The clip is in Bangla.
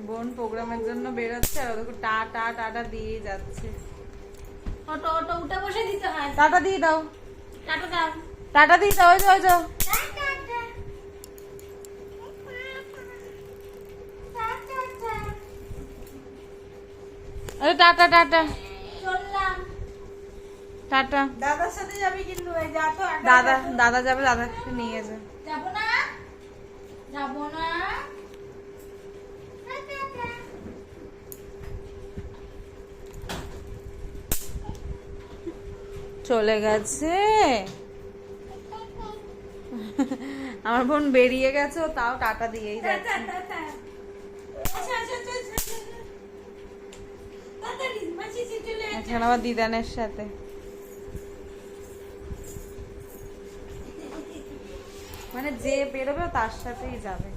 বোন প্রোগ্রামের জন্য বেরোচ্ছে আর ওদেরকে টাটা টাটা দিয়ে যাচ্ছে। অটো অটো উঠে বসে দিতে হয়। টাটা দিয়ে দাও, টাটা দাও, টাটা দিয়ে দাও। ওই যাও আরে টাটা টাটা চললাম। টাটা। দাদার সাথে যাবি কিন্তু যা তো দাদা যাবে, দাদাকে নিয়ে যা। যাবো না, যাবো না। চলে গেছে আমার বোন, বেরিয়ে গেছে, ও তাও টাটা দিয়েই যাচ্ছে। এখন আবার দিদানের সাথে। মানে যে বেরোবে তার সাথেই যাবে।